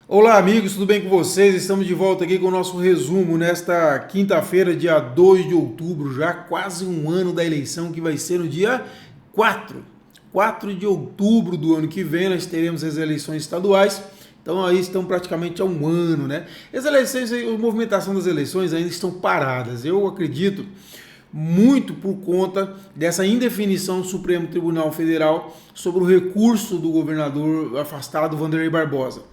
Olá amigos, tudo bem com vocês? Estamos de volta aqui com o nosso resumo nesta quinta-feira, dia 2 de outubro, já quase um ano da eleição que vai ser no dia 4 de outubro do ano que vem, nós teremos as eleições estaduais. Então aí estão praticamente há um ano, né? As eleições, a movimentação das eleições ainda estão paradas. Eu acredito muito por conta dessa indefinição do Supremo Tribunal Federal sobre o recurso do governador afastado Wanderlei Barbosa.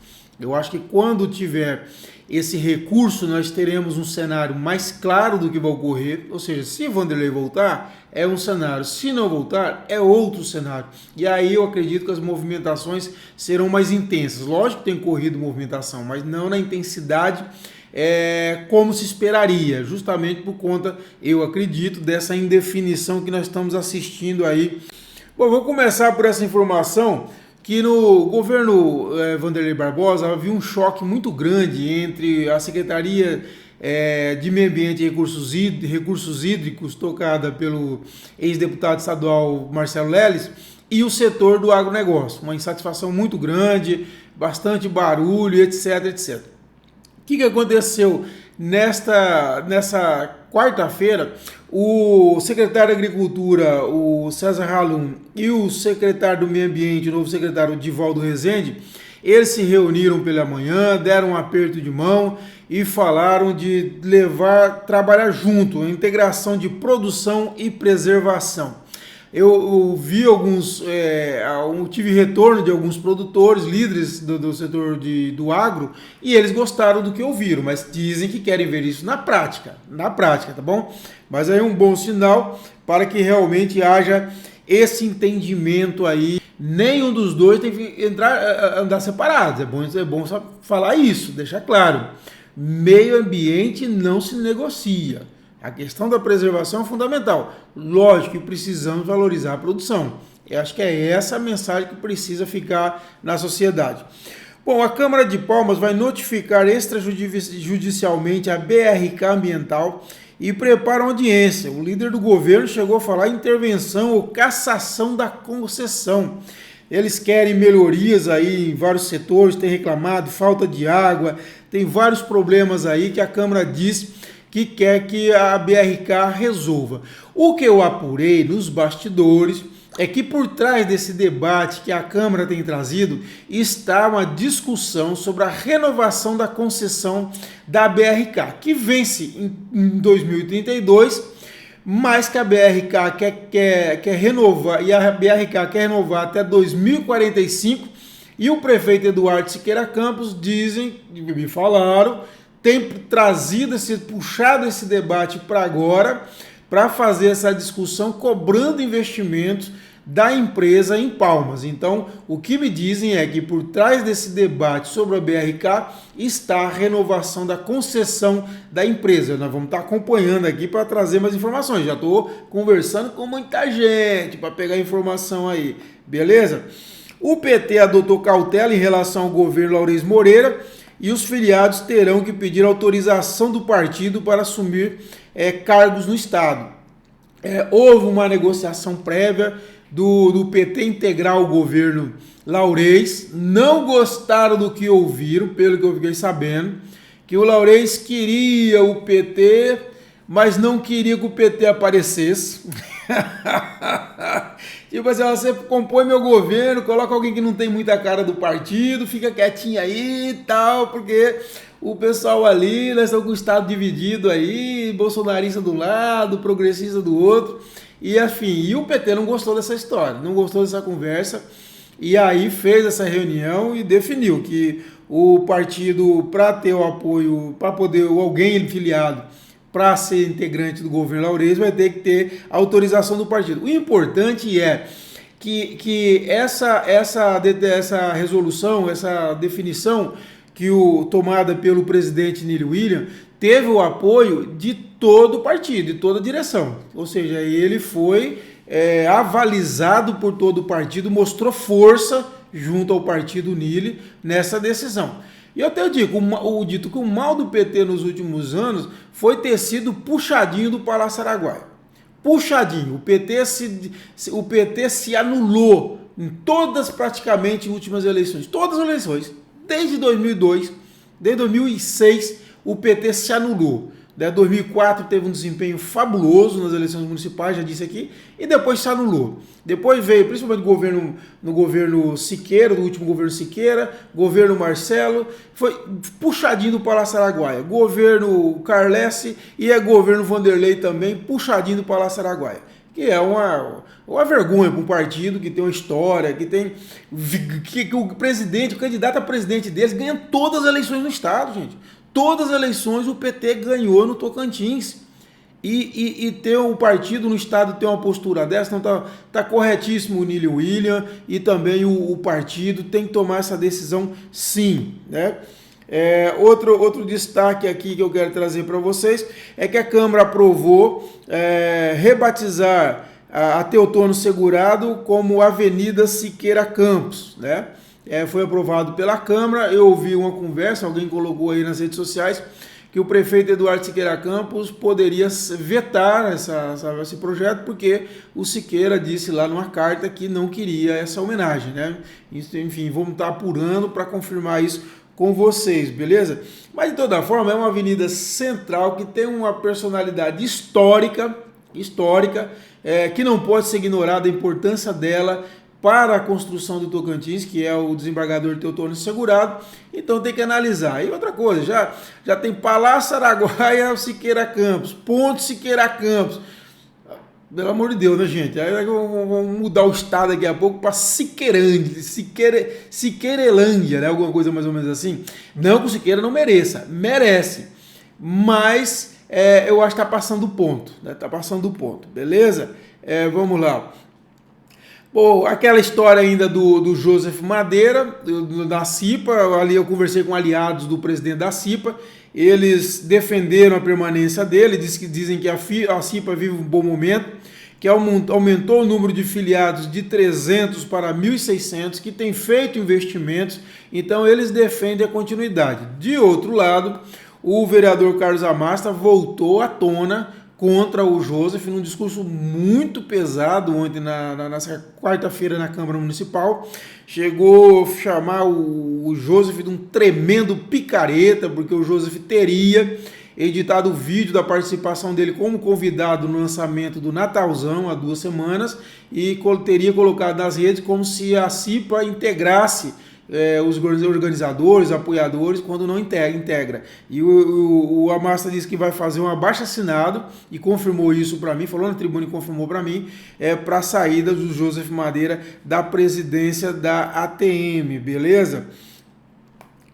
Eu acho que quando tiver esse recurso, nós teremos um cenário mais claro do que vai ocorrer. Ou seja, se Wanderlei voltar, é um cenário. Se não voltar, é outro cenário. E aí eu acredito que as movimentações serão mais intensas. Lógico que tem corrido movimentação, mas não na intensidade como se esperaria. Justamente por conta, eu acredito, dessa indefinição que nós estamos assistindo aí. Bom, vou começar por essa informação que no governo Wanderlei Barbosa havia um choque muito grande entre a Secretaria de Meio Ambiente e Recursos Hídricos, tocada pelo ex-deputado estadual Marcelo Leles, e o setor do agronegócio. Uma insatisfação muito grande, bastante barulho, etc, etc. O que aconteceu nessa quarta-feira? O secretário da Agricultura, o César Halum, e o secretário do Meio Ambiente, o novo secretário Divaldo Rezende, eles se reuniram pela manhã, deram um aperto de mão e falaram de trabalhar junto, a integração de produção e preservação. Eu vi tive retorno de alguns produtores, líderes do setor do agro, e eles gostaram do que ouviram, mas dizem que querem ver isso na prática, tá bom? Mas aí é um bom sinal para que realmente haja esse entendimento aí. Nenhum dos dois tem que andar separados, é bom só falar isso, deixar claro. Meio ambiente não se negocia. A questão da preservação é fundamental. Lógico que precisamos valorizar a produção. Eu acho que é essa a mensagem que precisa ficar na sociedade. Bom, a Câmara de Palmas vai notificar extrajudicialmente a BRK Ambiental e prepara uma audiência. O líder do governo chegou a falar em intervenção ou cassação da concessão. Eles querem melhorias aí em vários setores, tem reclamado, falta de água, tem vários problemas aí que a Câmara diz que quer que a BRK resolva. O que eu apurei nos bastidores é que por trás desse debate que a Câmara tem trazido está uma discussão sobre a renovação da concessão da BRK, que vence em 2032, mas que a BRK quer renovar, e a BRK quer renovar até 2045, e o prefeito Eduardo Siqueira Campos me falaram, tem puxado esse debate para agora, para fazer essa discussão, cobrando investimentos da empresa em Palmas. Então, o que me dizem é que por trás desse debate sobre a BRK está a renovação da concessão da empresa. Nós vamos estar acompanhando aqui para trazer mais informações. Já estou conversando com muita gente para pegar informação aí, beleza? O PT adotou cautela em relação ao governo Laurez Moreira, e os filiados terão que pedir autorização do partido para assumir cargos no Estado. Houve uma negociação prévia do PT integrar o governo Laurez, não gostaram do que ouviram, pelo que eu fiquei sabendo, que o Laurez queria o PT, mas não queria que o PT aparecesse. Tipo assim, você compõe meu governo, coloca alguém que não tem muita cara do partido, fica quietinho aí e tal, porque o pessoal ali, nós estamos com o estado dividido aí, bolsonarista do lado, progressista do outro, e enfim, e o PT não gostou dessa história, não gostou dessa conversa, e aí fez essa reunião e definiu que o partido, para ter o apoio, para poder alguém filiado, para ser integrante do governo Laurez, vai ter que ter autorização do partido. O importante é que essa resolução, essa definição tomada pelo presidente Nilo Williams, teve o apoio de todo o partido, de toda a direção. Ou seja, ele foi avalizado por todo o partido, mostrou força junto ao partido Nilo nessa decisão. E eu até digo, dito que o mal do PT nos últimos anos foi ter sido puxadinho do Palácio Araguaia. Puxadinho. O PT se anulou em todas praticamente últimas eleições. Todas as eleições. desde 2002, desde 2006, o PT se anulou. Em 2004 teve um desempenho fabuloso nas eleições municipais, já disse aqui, e depois se anulou. Depois veio, principalmente no governo Siqueira, do último governo Siqueira, governo Marcelo, foi puxadinho do Palácio Araguaia. Governo Carlesse e governo Vanderlei também, puxadinho do Palácio Araguaia. Que é uma vergonha para um partido que tem uma história, que o presidente, o candidato a presidente deles ganha todas as eleições no estado, gente. Todas as eleições o PT ganhou no Tocantins. E ter um partido no estado ter uma postura dessa, então tá corretíssimo o Nilo William e também o partido tem que tomar essa decisão sim, né? Outro destaque aqui que eu quero trazer para vocês é que a Câmara aprovou rebatizar a Teotônio Segurado como Avenida Siqueira Campos, né? Foi aprovado pela Câmara. Eu ouvi uma conversa, alguém colocou aí nas redes sociais, que o prefeito Eduardo Siqueira Campos poderia vetar esse projeto, porque o Siqueira disse lá numa carta que não queria essa homenagem, né? Enfim, vamos estar apurando para confirmar isso com vocês, beleza? Mas de toda forma é uma avenida central que tem uma personalidade histórica, que não pode ser ignorada a importância dela para a construção do Tocantins, que é o desembargador Teotônio Segurado. Então tem que analisar. E outra coisa, já tem Palácio Araguaia Siqueira Campos, Ponte Siqueira Campos. Pelo amor de Deus, né, gente? Aí vamos mudar o estado daqui a pouco para Siqueirelândia, né? Alguma coisa mais ou menos assim. Não que o Siqueira não mereça, merece. Mas eu acho que está passando do ponto, né? Está passando do ponto, beleza? Vamos lá. Bom, aquela história ainda do Joseph Madeira, da CIPA, ali eu conversei com aliados do presidente da CIPA, eles defenderam a permanência dele, dizem que a CIPA vive um bom momento, que aumentou o número de filiados de 300 para 1.600, que tem feito investimentos, então eles defendem a continuidade. De outro lado, o vereador Carlos Amasta voltou à tona contra o Joseph, num discurso muito pesado ontem, nessa quarta-feira na Câmara Municipal. Chegou a chamar o Joseph de um tremendo picareta, porque o Joseph teria editado o vídeo da participação dele como convidado no lançamento do Natalzão há 2 semanas e teria colocado nas redes como se a CIPA integrasse os organizadores, apoiadores, quando não integra. E o Amasta disse que vai fazer um abaixo-assinado e confirmou isso para mim, falou na tribuna e confirmou para mim, para a saída do Joseph Madeira da presidência da ATM, beleza?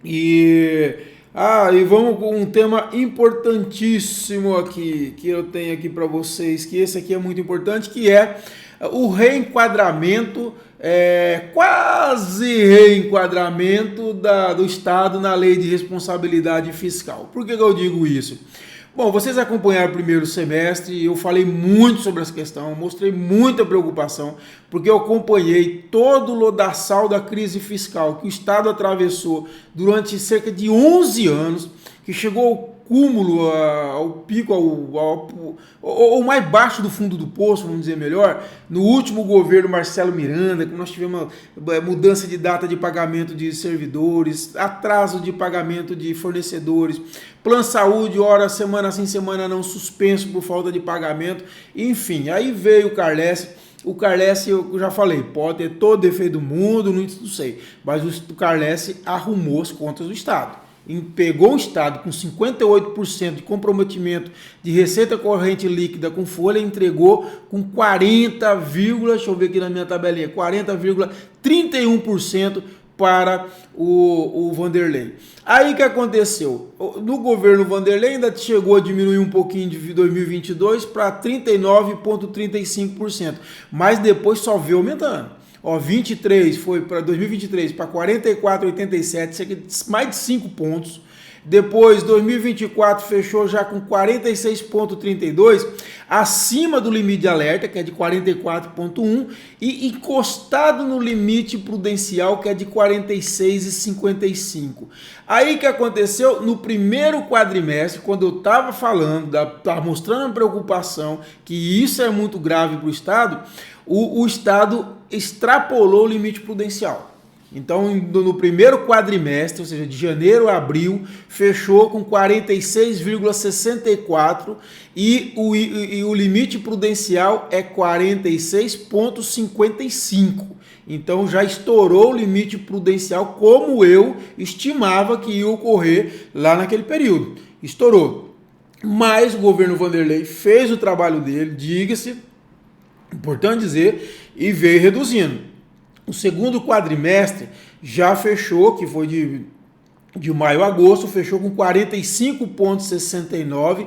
E vamos com um tema importantíssimo aqui, que eu tenho aqui para vocês, que esse aqui é muito importante, que é o reenquadramento, quase reenquadramento do Estado na lei de responsabilidade fiscal. Por que eu digo isso? Bom, vocês acompanharam o primeiro semestre, eu falei muito sobre essa questão, mostrei muita preocupação, porque eu acompanhei todo o lodaçal da crise fiscal que o Estado atravessou durante cerca de 11 anos, que chegou ao cúmulo, ao pico, ao mais baixo do fundo do poço, vamos dizer melhor, no último governo Marcelo Miranda, que nós tivemos mudança de data de pagamento de servidores, atraso de pagamento de fornecedores, plano saúde, hora, semana sim, semana não, suspenso por falta de pagamento, enfim, aí veio o Carlesse. O Carlesse, eu já falei, pode ter todo defeito do mundo, não sei, mas o Carlesse arrumou as contas do Estado. Pegou um Estado com 58% de comprometimento de receita corrente líquida com folha e entregou com deixa eu ver aqui na minha tabelinha, 40,31% para o Vanderlei. Aí o que aconteceu? No governo Vanderlei ainda chegou a diminuir um pouquinho de 2022 para 39,35%, mas depois só veio aumentando. 23 foi para 2023 para 44,87, mais de 5 pontos. Depois, 2024 fechou já com 46,32, acima do limite de alerta, que é de 44,1, e encostado no limite prudencial, que é de 46,55. Aí que aconteceu no primeiro quadrimestre, quando eu estava falando, estava mostrando a preocupação, que isso é muito grave para o Estado, o Estado extrapolou o limite prudencial. Então, no primeiro quadrimestre, ou seja, de janeiro a abril, fechou com 46,64 e o limite prudencial é 46,55. Então, já estourou o limite prudencial como eu estimava que ia ocorrer lá naquele período. Estourou. Mas o governo Vanderlei fez o trabalho dele, diga-se, importante dizer, e veio reduzindo. O segundo quadrimestre já fechou, que foi de maio a agosto, fechou com 45,69,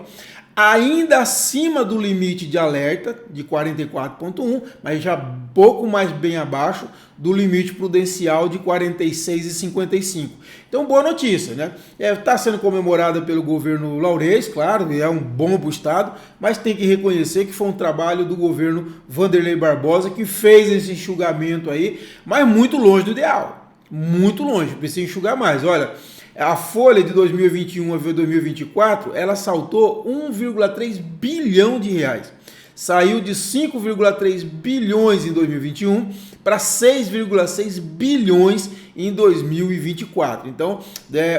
ainda acima do limite de alerta de 44,1, mas já pouco mais bem abaixo do limite prudencial de 46,55. Então, boa notícia, né? Está sendo comemorada pelo governo Laurez, claro, é um bom para o Estado, mas tem que reconhecer que foi um trabalho do governo Vanderlei Barbosa que fez esse enxugamento aí, mas muito longe do ideal, muito longe, precisa enxugar mais. Olha, a folha de 2021 a 2024, ela saltou 1,3 bilhão de reais. Saiu de 5,3 bilhões em 2021 para 6,6 bilhões em 2024. Então,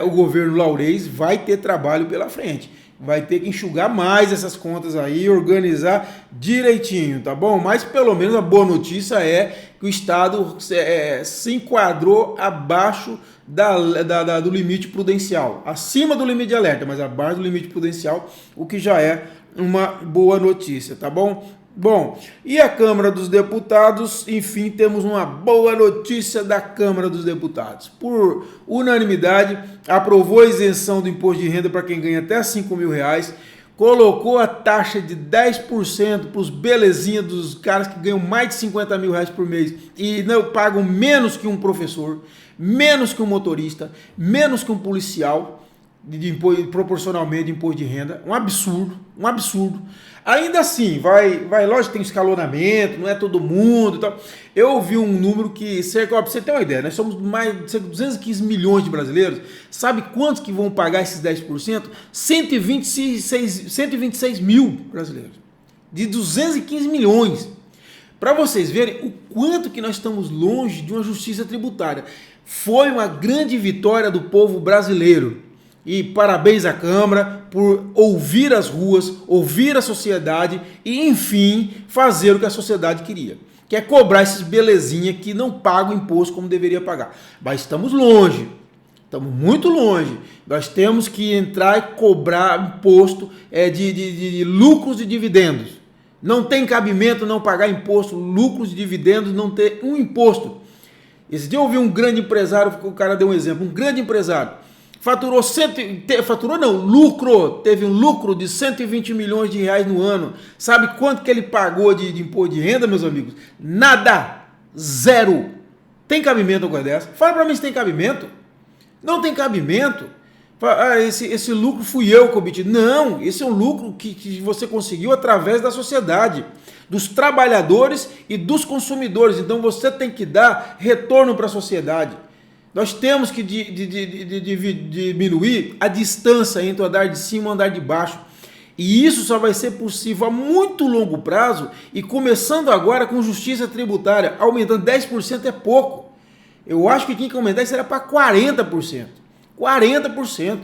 o governo Laurez vai ter trabalho pela frente. Vai ter que enxugar mais essas contas aí, organizar direitinho, tá bom? Mas pelo menos a boa notícia é que o Estado se enquadrou abaixo do limite prudencial, acima do limite de alerta, mas abaixo do limite prudencial, o que já é uma boa notícia, tá bom? Bom, e a Câmara dos Deputados, enfim, temos uma boa notícia da Câmara dos Deputados. Por unanimidade, aprovou a isenção do imposto de renda para quem ganha até R$5.000, colocou a taxa de 10% para os belezinhas dos caras que ganham mais de R$50.000 por mês e não pagam menos que um professor, menos que um motorista, menos que um policial, proporcionalmente de imposto de renda. Um absurdo, um absurdo. Ainda assim, lógico, tem escalonamento, não é todo mundo e tal. Eu ouvi um número que, pra você ter uma ideia, nós somos mais de 215 milhões de brasileiros. Sabe quantos que vão pagar esses 10%? 126 mil brasileiros. De 215 milhões. Para vocês verem o quanto que nós estamos longe de uma justiça tributária. Foi uma grande vitória do povo brasileiro. E parabéns à Câmara por ouvir as ruas, ouvir a sociedade e, enfim, fazer o que a sociedade queria. Que é cobrar esses belezinhas que não pagam imposto como deveria pagar. Mas estamos longe, estamos muito longe. Nós temos que entrar e cobrar imposto de lucros e dividendos. Não tem cabimento não pagar imposto, lucros e dividendos, não ter um imposto. Esse dia eu ouvi um grande empresário, o cara deu um exemplo, um grande empresário. Lucrou, teve um lucro de 120 milhões de reais no ano. Sabe quanto que ele pagou de imposto de renda, meus amigos? Nada, zero. Tem cabimento uma coisa dessa? Fala para mim se tem cabimento. Não tem cabimento. Esse lucro fui eu que obtive. Não, esse é um lucro que você conseguiu através da sociedade, dos trabalhadores e dos consumidores. Então você tem que dar retorno para a sociedade. Nós temos que diminuir a distância entre o andar de cima e o andar de baixo. E isso só vai ser possível a muito longo prazo e começando agora com justiça tributária. Aumentando 10% é pouco. Eu acho que tinha que aumentar isso era para 40%. 40%.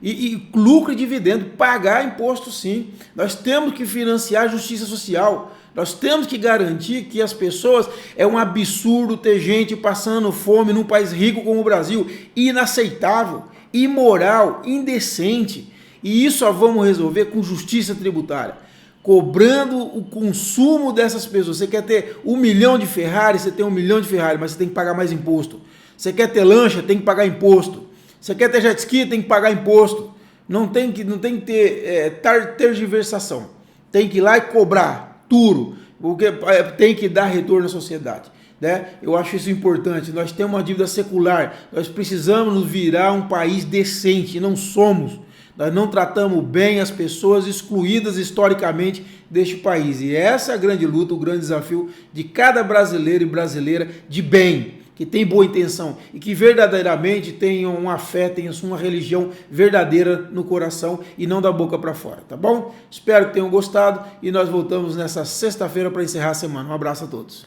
E lucro e dividendo, pagar imposto sim. Nós temos que financiar a justiça social. Nós temos que garantir que as pessoas... É um absurdo ter gente passando fome num país rico como o Brasil. Inaceitável, imoral, indecente. E isso só vamos resolver com justiça tributária. Cobrando o consumo dessas pessoas. Você quer ter 1 milhão de Ferrari, você tem 1 milhão de Ferrari, mas você tem que pagar mais imposto. Você quer ter lancha, tem que pagar imposto. Você quer ter jet ski, tem que pagar imposto. Não tem que ter tergiversação. Tem que ir lá e cobrar tudo, porque tem que dar retorno à sociedade. Né? Eu acho isso importante. Nós temos uma dívida secular. Nós precisamos nos virar um país decente. Não somos. Nós não tratamos bem as pessoas excluídas historicamente deste país. E essa é a grande luta, o grande desafio de cada brasileiro e brasileira de bem, que tem boa intenção e que verdadeiramente tenham uma fé, tenham uma religião verdadeira no coração e não da boca para fora, tá bom? Espero que tenham gostado e nós voltamos nessa sexta-feira para encerrar a semana. Um abraço a todos.